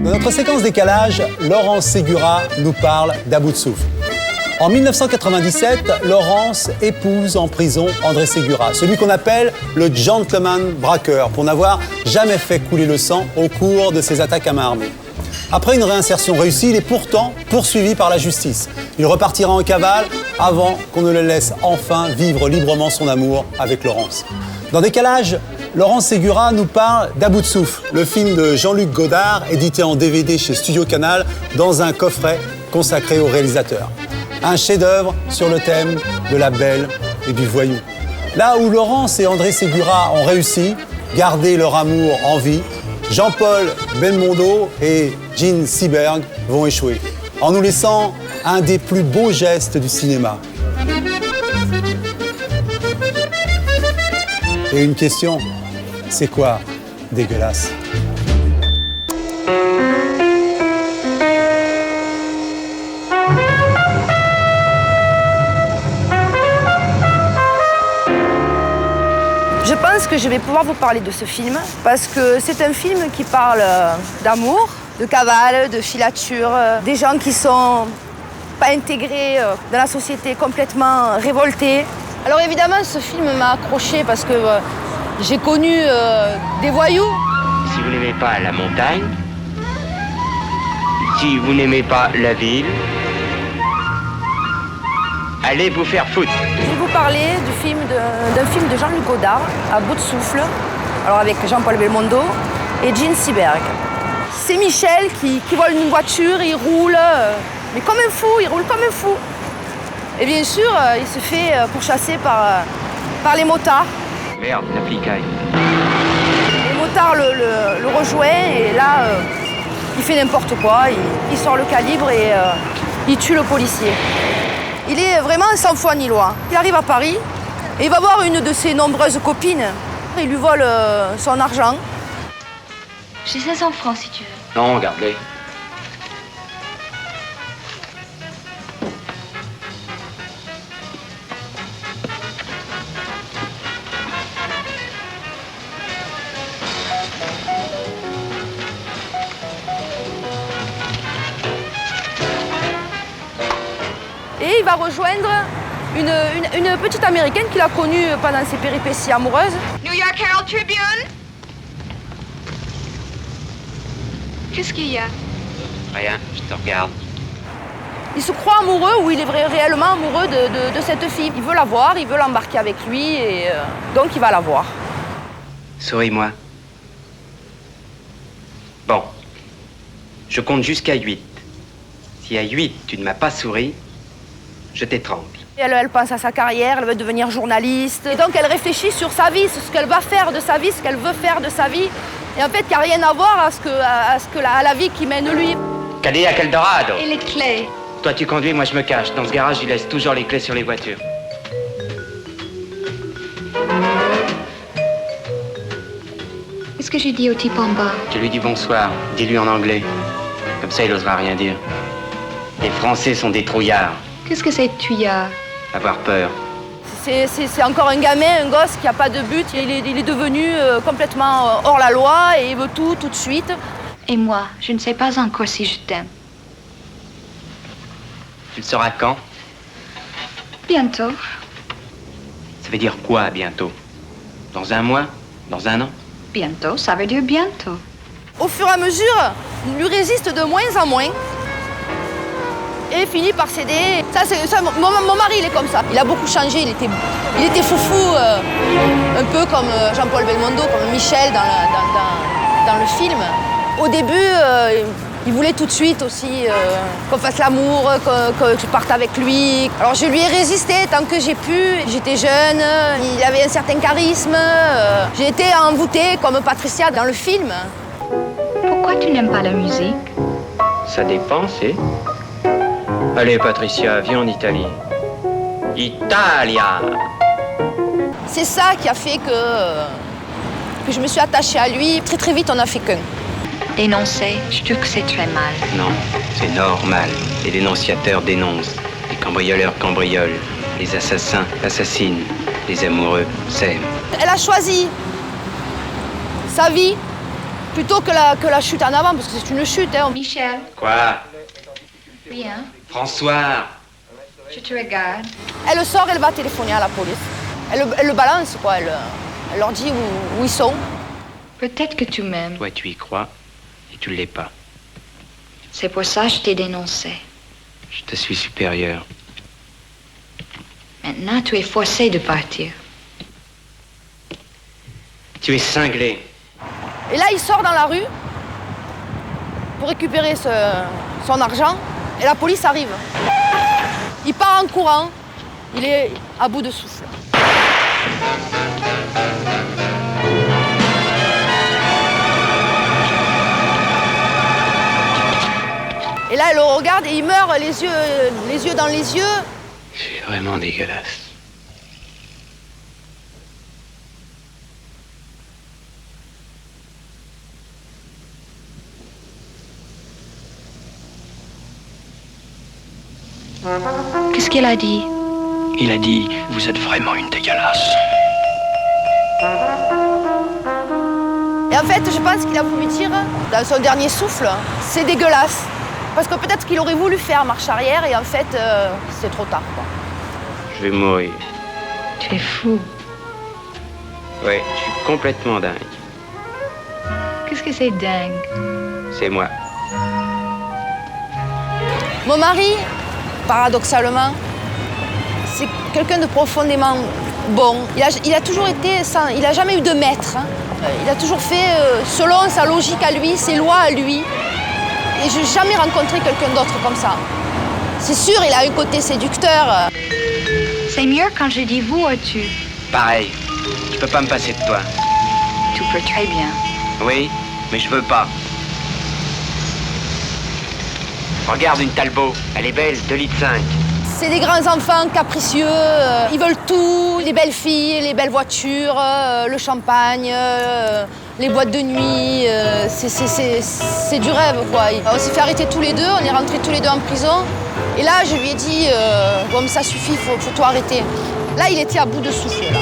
Dans notre séquence décalage, Laurence Ségura nous parle d'À bout de souffle. En 1997, Laurence épouse en prison André Ségura, celui qu'on appelle le gentleman braqueur, pour n'avoir jamais fait couler le sang au cours de ses attaques à main armée. Après une réinsertion réussie, il est pourtant poursuivi par la justice. Il repartira en cavale avant qu'on ne le laisse enfin vivre librement son amour avec Laurence. Dans Décalage, Laurence Ségura nous parle d'À bout de souffle, le film de Jean-Luc Godard, édité en DVD chez Studio Canal, dans un coffret consacré au réalisateur. Un chef-d'œuvre sur le thème de la belle et du voyou. Là où Laurence et André Ségura ont réussi, garder leur amour en vie, Jean-Paul Belmondo et Jean Seberg vont échouer, en nous laissant un des plus beaux gestes du cinéma. Et une question, c'est quoi dégueulasse ? Je pense que je vais pouvoir vous parler de ce film parce que c'est un film qui parle d'amour, de cavale, de filature, des gens qui sont pas intégrés dans la société, complètement révoltés. Alors évidemment, ce film m'a accroché parce que j'ai connu des voyous. Si vous n'aimez pas la montagne, si vous n'aimez pas la ville, allez vous faire foutre. Je vais vous parler d'un film de Jean-Luc Godard, À bout de souffle, alors avec Jean-Paul Belmondo et Jean Seberg. C'est Michel qui vole une voiture, il roule, mais comme un fou, il roule comme un fou. Et bien sûr, il se fait pourchasser par les motards. Merde, la flicaille. Les motards le rejoignent et là, il fait n'importe quoi, il sort le calibre et il tue le policier. Il est vraiment sans foi ni loi. Il arrive à Paris et il va voir une de ses nombreuses copines. Il lui vole son argent. J'ai 500 francs si tu veux. Non, garde-les. Et il va rejoindre une petite américaine qu'il a connue pendant ses péripéties amoureuses. New York Herald Tribune. Qu'est-ce qu'il y a? Rien, je te regarde. Il se croit amoureux ou il est réellement amoureux de cette fille. Il veut la voir, il veut l'embarquer avec lui et donc il va la voir. Souris-moi. Bon. Je compte jusqu'à 8. Si à 8, tu ne m'as pas souri, je t'étrangle. Elle pense à sa carrière, elle veut devenir journaliste. Et donc elle réfléchit sur sa vie, sur ce qu'elle va faire de sa vie, ce qu'elle veut faire de sa vie. Et en fait, il n'y a rien à voir à la vie qui mène lui. Cadillac Eldorado. Et les clés? Toi, tu conduis, moi, je me cache. Dans ce garage, il laisse toujours les clés sur les voitures. Qu'est-ce que j'ai dit au type en bas? Je lui dis bonsoir. Dis-lui en anglais. Comme ça, il n'osera rien dire. Les Français sont des trouillards. Qu'est-ce que c'est tuyard? Avoir peur. C'est encore un gamin, un gosse qui n'a pas de but. Il est devenu complètement hors la loi et il veut tout de suite. Et moi, je ne sais pas encore si je t'aime. Tu le sauras quand? Bientôt. Ça veut dire quoi, bientôt? Dans un mois? Dans un an? Bientôt, ça veut dire bientôt. Au fur et à mesure, il lui résiste de moins en moins. Et finit par céder. Mon mari, il est comme ça. Il a beaucoup changé. Il était foufou, un peu comme Jean-Paul Belmondo, comme Michel dans le film. Au début, il voulait tout de suite aussi qu'on fasse l'amour, que je parte avec lui. Alors je lui ai résisté tant que j'ai pu. J'étais jeune, il avait un certain charisme. J'ai été envoûtée comme Patricia dans le film. Pourquoi tu n'aimes pas la musique? Ça dépend, c'est... Allez, Patricia, viens en Italie. Italia! C'est ça qui a fait que je me suis attachée à lui. Très très vite, on n'a fait qu'un. Dénoncer, je trouve que c'est très mal. Non, c'est normal. Les dénonciateurs dénoncent. Les cambrioleurs cambriolent. Les assassins assassinent. Les amoureux s'aiment. Elle a choisi sa vie Plutôt que la chute en avant, parce que c'est une chute. Hein. Michel, Quoi? viens. François? Je te regarde. Elle sort, elle va téléphoner à la police. Elle le balance, quoi. Elle leur dit où ils sont. Peut-être que tu m'aimes. Toi, tu y crois et tu l'es pas. C'est pour ça que je t'ai dénoncé. Je te suis supérieur. Maintenant, tu es forcé de partir. Tu es cinglé. Et là, il sort dans la rue pour récupérer son argent. Et la police arrive. Il part en courant. Il est à bout de souffle. Et là, elle le regarde et il meurt les yeux dans les yeux. C'est vraiment dégueulasse. Qu'est-ce qu'elle a dit? Il a dit, vous êtes vraiment une dégueulasse. Et en fait, je pense qu'il a voulu dire, dans son dernier souffle, c'est dégueulasse. Parce que peut-être qu'il aurait voulu faire marche arrière et en fait, c'est trop tard, quoi. Je vais mourir. Tu es fou. Ouais, je suis complètement dingue. Qu'est-ce que c'est dingue? C'est moi. Mon mari, paradoxalement, c'est quelqu'un de profondément bon. Il a toujours été, il n'a jamais eu de maître. Hein. Il a toujours fait selon sa logique à lui, ses lois à lui. Et je n'ai jamais rencontré quelqu'un d'autre comme ça. C'est sûr, il a un côté séducteur. C'est mieux quand je dis vous ou tu. Pareil. Je peux pas me passer de toi. Tu peux très bien. Oui, mais je veux pas. Regarde une Talbot. Elle est belle, 2,5 litres. C'est des grands enfants capricieux. Ils veulent tout, les belles filles, les belles voitures, le champagne, les boîtes de nuit. C'est du rêve, quoi. On s'est fait arrêter tous les deux, on est rentrés tous les deux en prison. Et là, je lui ai dit, bon, ça suffit, faut tout arrêter. Là, il était à bout de souffle, là.